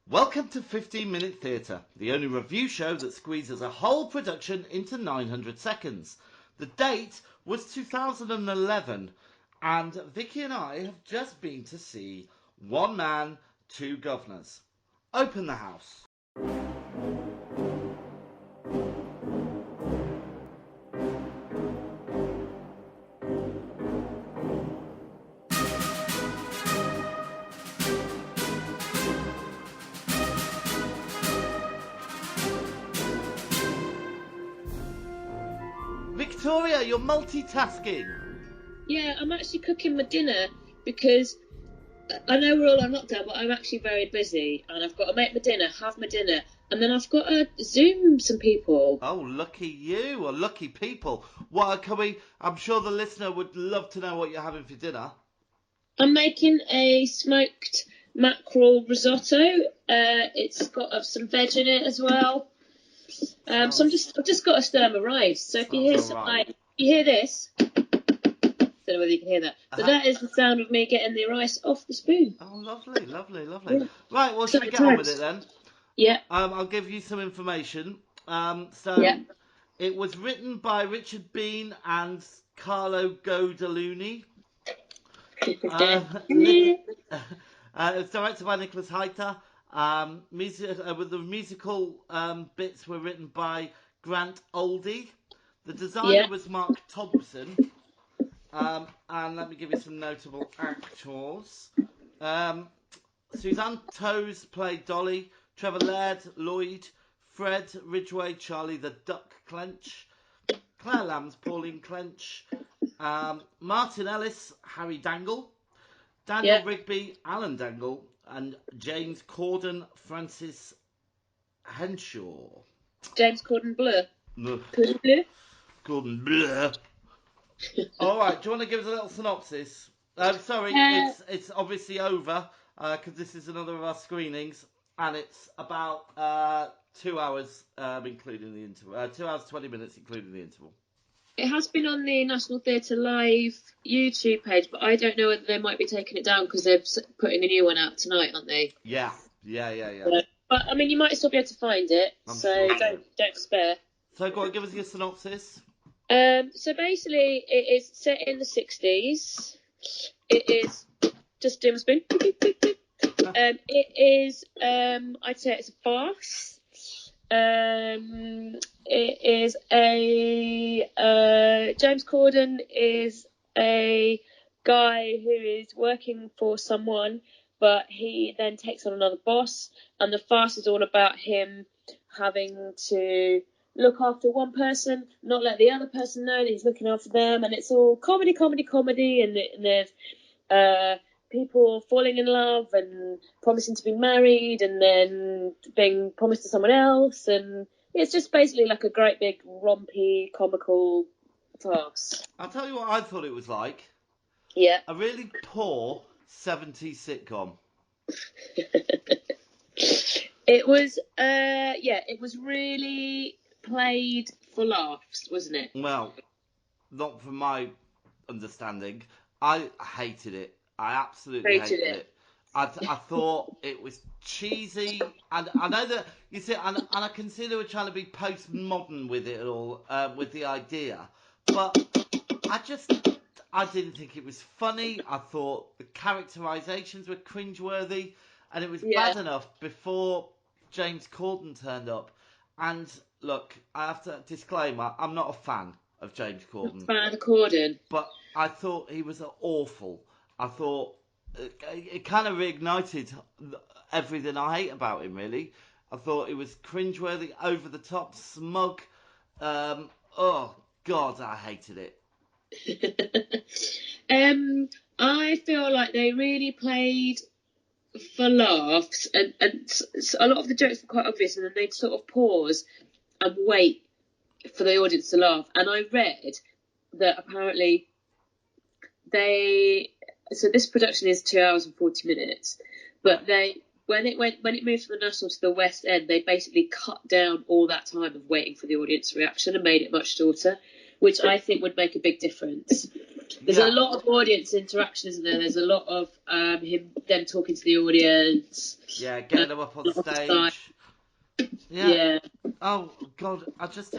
Welcome to 15 Minute Theatre, the only review show that squeezes a whole production into 900 seconds. The date was 2011, and Vicky and I have just been to see One Man, Two Guvnors. Open the house. Victoria, you're multitasking. Yeah, I'm actually cooking my dinner because I know we're all on lockdown, but I'm actually very busy and I've got to make my dinner, have my dinner, and then I've got to Zoom some people. Oh, lucky you, or lucky people. What can we? I'm sure the listener would love to know what you're having for dinner. I'm making a smoked mackerel risotto. It's got some veg in it as well. So I've just got to stir my rice. So if you hear you hear this. Don't know whether you can hear that, but that is the sound of me getting the rice off the spoon. Oh, lovely. Yeah. Right, well, should we get on with it then? Yeah. I'll give you some information. It was written by Richard Bean and Carlo Godaluni. It was directed by Nicholas Hayter. The musical bits were written by Grant Oldie. The designer was Mark Thompson. And let me give you some notable actors. Suzanne Toes played Dolly. Trevor Laird, Lloyd. Fred Ridgway, Charlie the Duck Clench. Claire Lambs, Pauline Clench. Martin Ellis, Harry Dangle. Daniel Rigby, Alan Dangle. And James Corden, Francis Henshaw. James Corden Bleu. Corden Bleu. All right, do you want to give us a little synopsis? It's obviously over because this is another of our screenings, and it's about 2 hours including the interval. 2 hours 20 minutes including the interval. It has been on the National Theatre Live YouTube page, but I don't know whether they might be taking it down because they're putting a new one out tonight, aren't they? Yeah. But I mean, you might still be able to find it, so don't despair. So go on, give us your synopsis. So basically, it is set in the 60s. It is just doing a spoon. It is, I'd say it's a farce. It is James Corden is a guy who is working for someone, but he then takes on another boss, and the farce is all about him having to look after one person, not let the other person know that he's looking after them, and it's all comedy, and there's people falling in love and promising to be married and then being promised to someone else, and it's just basically like a great big rompy comical farce. I'll tell you what I thought it was like. Yeah. A really poor 70s sitcom. It was really played for laughs, wasn't it? Well, not from my understanding. I hated it. I absolutely hated it. I thought it was cheesy, and I know that you see, and I can see they were trying to be postmodern with it all, with the idea, but I didn't think it was funny. I thought the characterizations were cringeworthy, and it was bad enough before James Corden turned up. And look, I have to disclaimer: I'm not a fan of James Corden. Fan of Corden, but I thought he was awful. I thought it kind of reignited everything I hate about him, really. I thought it was cringeworthy, over the top, smug. Oh, God, I hated it. I feel like they really played for laughs, and a lot of the jokes were quite obvious, and then they'd sort of pause and wait for the audience to laugh. And I read that apparently so this production is 2 hours and 40 minutes, but when it moved from the National to the West End, they basically cut down all that time of waiting for the audience reaction and made it much shorter, which I think would make a big difference. There's a lot of audience interaction, isn't there? There's a lot of them talking to the audience. Yeah, getting them up on stage. Yeah. Oh God, I just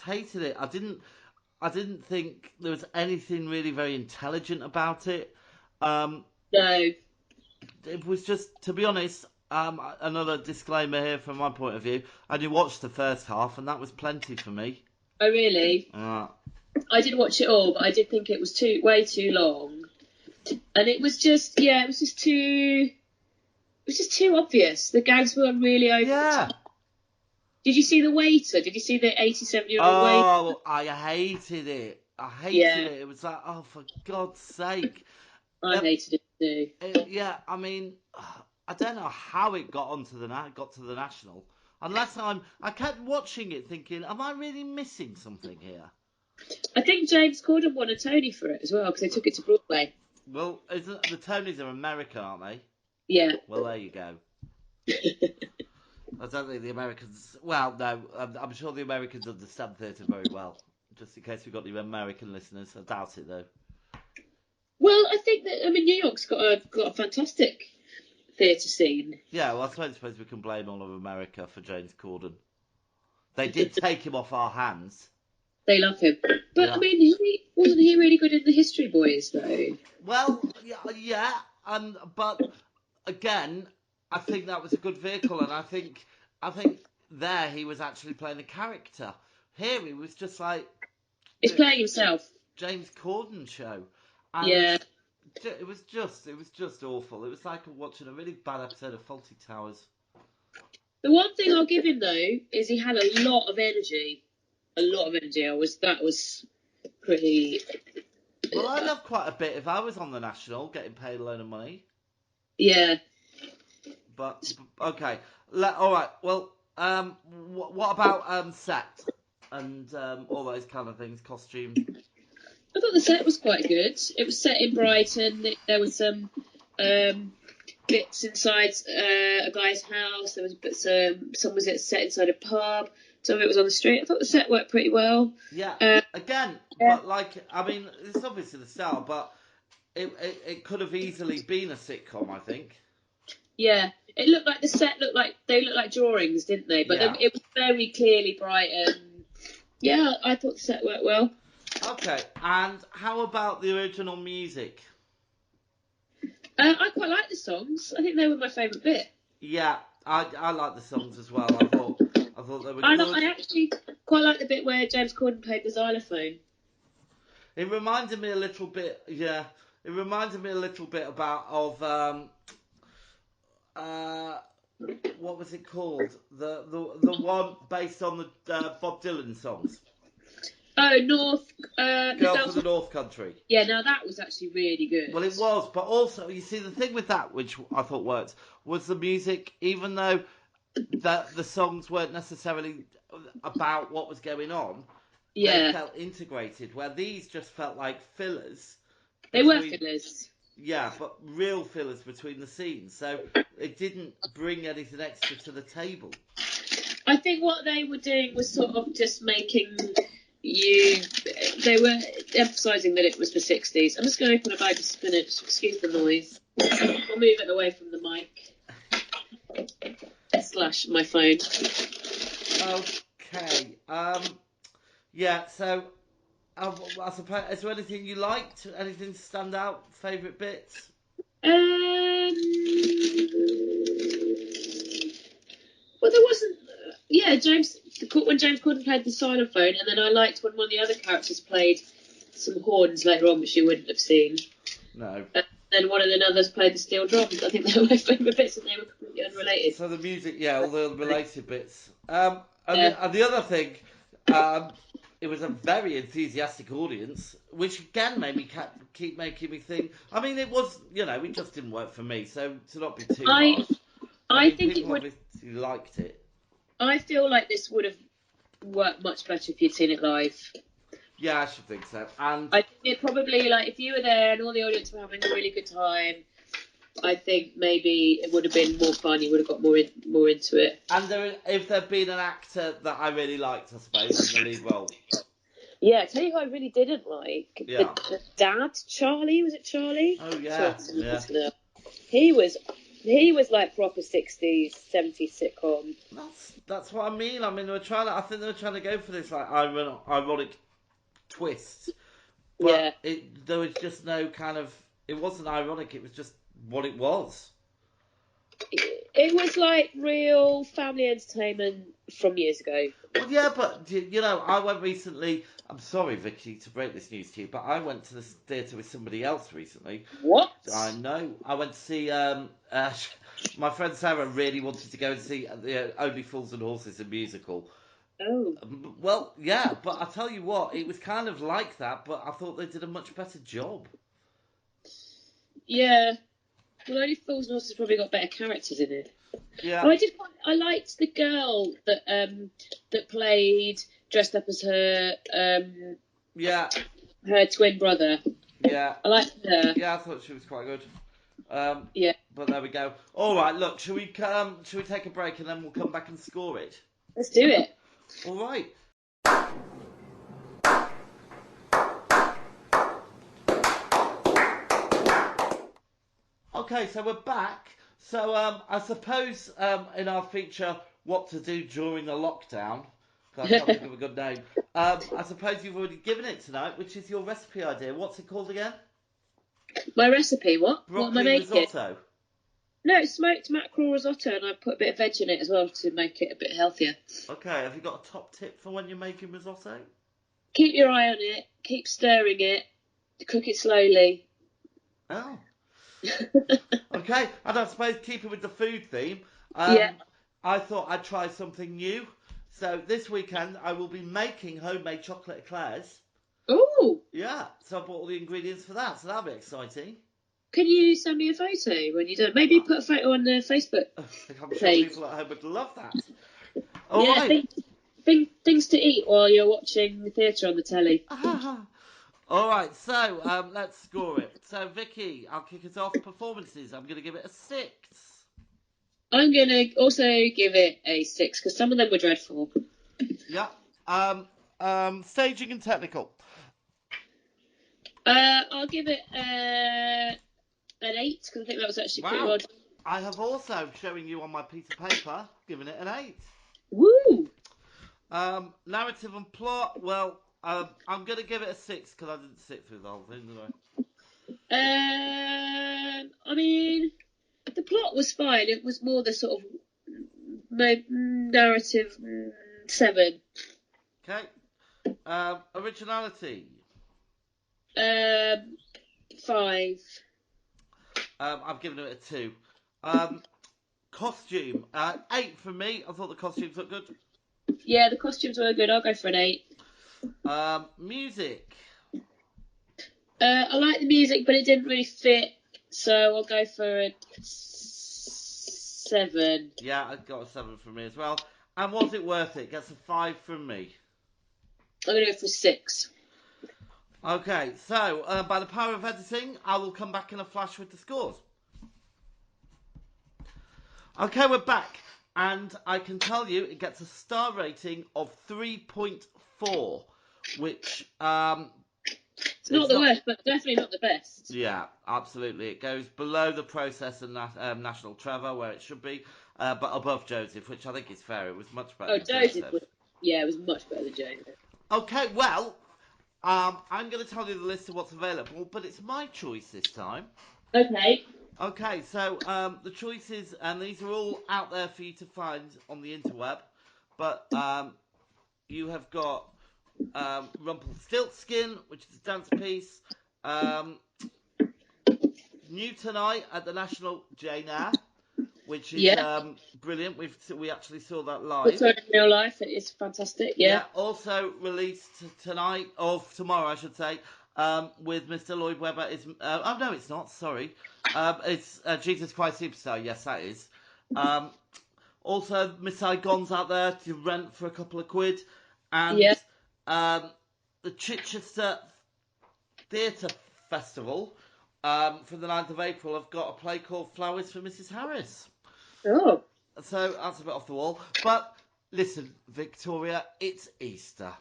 hated it. I didn't think there was anything really very intelligent about it. No. It was just, to be honest, another disclaimer here from my point of view. I did watch the first half, and that was plenty for me. Oh really? I did watch it all, but I did think it was way too long, and it was just too obvious. The gags were really over the top. Did you see the waiter? Did you see the 87-year-old waiter? Oh, I hated it. I hated it. It was like, oh, for God's sake. I hated it too. I mean, I don't know how it got to the National. Unless I kept watching it thinking, am I really missing something here? I think James Corden won a Tony for it as well, because they took it to Broadway. Well, the Tonys are American, aren't they? Yeah. Well, there you go. I don't think the Americans... Well, no, I'm sure the Americans understand theatre very well. Just in case we've got the American listeners. I doubt it, though. Well, I think that, New York's got a fantastic theatre scene. Yeah, well, I suppose we can blame all of America for James Corden. They did take him off our hands. They love him. But, wasn't he really good in the History Boys, though? Well, yeah, but, again... I think that was a good vehicle, and I think there he was actually playing a character. Here he was just like... He's playing himself. James Corden show. And yeah. It was just awful. It was like watching a really bad episode of Fawlty Towers. The one thing I'll give him, though, is he had a lot of energy. A lot of energy. That was pretty... Well, I'd have quite a bit if I was on the National, getting paid a load of money. Yeah. But okay, all right. Well, what about set and all those kind of things, costumes? I thought the set was quite good. It was set in Brighton. There was some bits inside a guy's house. There was some was set inside a pub. Some of it was on the street. I thought the set worked pretty well. Yeah. But it's obviously the style, but it could have easily been a sitcom, I think. Yeah, it looked like they looked like drawings, didn't they? But it was very clearly Brighton. Yeah, I thought the set worked well. Okay, and how about the original music? I quite like the songs. I think they were my favourite bit. Yeah, I like the songs as well. I thought they were good. I actually quite like the bit where James Corden played the xylophone. It reminded me a little bit. Yeah, it reminded me a little bit of what was it called? The one based on the Bob Dylan songs. Oh, Girl from the North Country. Yeah, now that was actually really good. Well, it was, but also, you see, the thing with that, which I thought worked, was the music, even though the songs weren't necessarily about what was going on, they felt integrated, where these just felt like fillers. They were fillers. Yeah, but real fillers between the scenes, so it didn't bring anything extra to the table. I think what they were doing was sort of just making they were emphasising that it was the 60s. I'm just going to open a bag of spinach, excuse the noise. I'll move it away from the mic / my phone. Okay, yeah, so I suppose, is there anything you liked? Anything stand out? Favourite bits? Well, there wasn't. When James Corden played the xylophone, and then I liked when one of the other characters played some horns later on, which you wouldn't have seen. No. And then one of the others played the steel drums. I think they were my favourite bits, and they were completely unrelated. So the music, all the related bits. And the other thing, it was a very enthusiastic audience, which again made me keep making me think. I mean, it was, it just didn't work for me. So to not be too harsh. I think people obviously liked it. I feel like this would have worked much better if you'd seen it live. Yeah, I should think so. And I think it probably, if you were there and all the audience were having a really good time, I think maybe it would have been more fun. You would have got more into it. And if there'd been an actor that I really liked, I suppose, in the lead role. Yeah, I tell you who I really didn't like. Yeah. The dad, Charlie. Was it Charlie? Oh yeah. Yeah. He was like proper 60s, 70s sitcom. That's what I mean. I mean, I think they were trying to go for this like ironic twist, Yeah. but there was just no kind of. It wasn't ironic. It was just what it was. It was like real family entertainment from years ago. Well, yeah, but I went recently. I'm sorry, Vicky, to break this news to you, but I went to the theatre with somebody else recently. What? I know. I went to see. My friend Sarah really wanted to go and see Only Fools and Horses, a musical. Oh. Well, yeah, but I tell you what, it was kind of like that, but I thought they did a much better job. Yeah. Well, Only Fools and Horses probably got better characters in it. Yeah. Oh, I liked the girl that played dressed up as her Yeah. her twin brother. Yeah. I liked her. Yeah, I thought she was quite good. Yeah. But there we go. All right, look, shall we take a break and then we'll come back and score it? Let's do it. All right. Okay, so we're back. So I suppose in our feature, what to do during the lockdown, I can't think of a good name. I suppose you've already given it tonight, which is your recipe idea. What's it called again? My recipe, what? Broccoli what am I making? risotto. No, it's smoked mackerel risotto, and I put a bit of veg in it as well to make it a bit healthier. Okay, have you got a top tip for when you're making risotto? Keep your eye on it. Keep stirring it. Cook it slowly. Oh. Okay, and I suppose keeping with the food theme, Yeah. I thought I'd try something new. So this weekend I will be making homemade chocolate eclairs. Ooh. Yeah, so I bought all the ingredients for that, so that'll be exciting. Can you send me a photo when you do it? Maybe put a photo on the Facebook I'm sure page. people at home would love that. All right. Things to eat while you're watching the theatre on the telly. All right, so let's score it. So Vicky, I'll kick us off. Performances, I'm going to give it a 6. I'm going to also give it a 6 because some of them were dreadful. Yeah. Staging and technical. I'll give it an 8 because I think that was actually pretty well done. I have also, showing you on my piece of paper, given it an 8. Woo! Narrative and plot, well, I'm going to give it a 6 because I didn't sit through the whole thing, did I mean, the plot was fine. It was more the sort of narrative 7. Okay. Originality. 5. I've given it a 2. Costume. 8 for me. I thought the costumes looked good. Yeah, the costumes were good. I'll go for an 8. Music. I like the music, but it didn't really fit, so I'll go for a 7. Yeah, I got a 7 from me as well. And was it worth it? Gets a 5 from me. I'm going to go for 6. Okay, so by the power of editing, I will come back in a flash with the scores. Okay, we're back. And I can tell you it gets a star rating of 3.4, which... it's not the worst, but definitely not the best. Yeah, absolutely. It goes below the Process and National Treasure, where it should be, but above Joseph, which I think is fair. It was much better than Joseph. It was much better than Joseph. Okay, well, I'm going to tell you the list of what's available, but it's my choice this time. Okay. Okay, so the choices, and these are all out there for you to find on the interweb, but you have got Rumpelstiltskin, which is a dance piece, New Tonight at the National Jane Eyre, which is brilliant. We actually saw that live. Also in real life, it is fantastic. Yeah. Also released tonight, or tomorrow, I should say, with Mr. Lloyd Webber. Oh no, it's not. Sorry, it's Jesus Christ Superstar. Yes, that is. Also, Miss Saigon's out there to rent for a couple of quid, and the Chichester Theatre Festival from the 9th of April have got a play called Flowers for Mrs. Harris. Oh. So that's a bit off the wall. But listen, Victoria, it's Easter.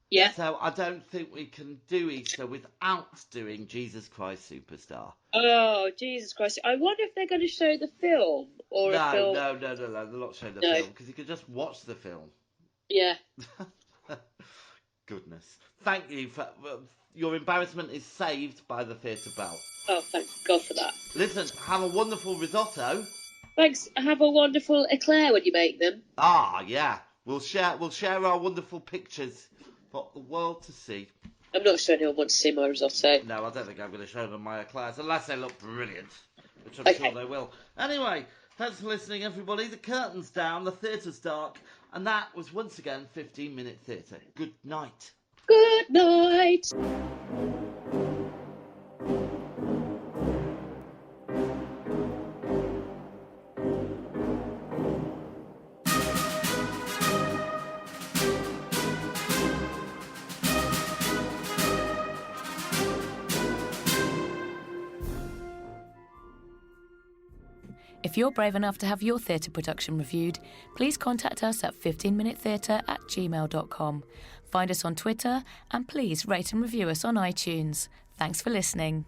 Yeah. So I don't think we can do Easter without doing Jesus Christ Superstar. Oh, Jesus Christ. I wonder if they're going to show the film or a film. No. They're not showing the film because you can just watch the film. Yeah. Goodness. Thank you for your embarrassment is saved by the theatre bell. Oh, thank God for that. Listen, have a wonderful risotto. Thanks. Have a wonderful eclair when you make them. Ah, yeah. We'll share our wonderful pictures for the world to see. I'm not sure anyone wants to see my risotto. No, I don't think I'm going to show them my eclairs unless they look brilliant, which I'm sure they will. Anyway, thanks for listening, everybody. The curtain's down, the theatre's dark, and that was once again 15-minute theatre. Good night. Good night. If you're brave enough to have your theatre production reviewed, please contact us at 15minutetheatre@gmail.com. Find us on Twitter and please rate and review us on iTunes. Thanks for listening.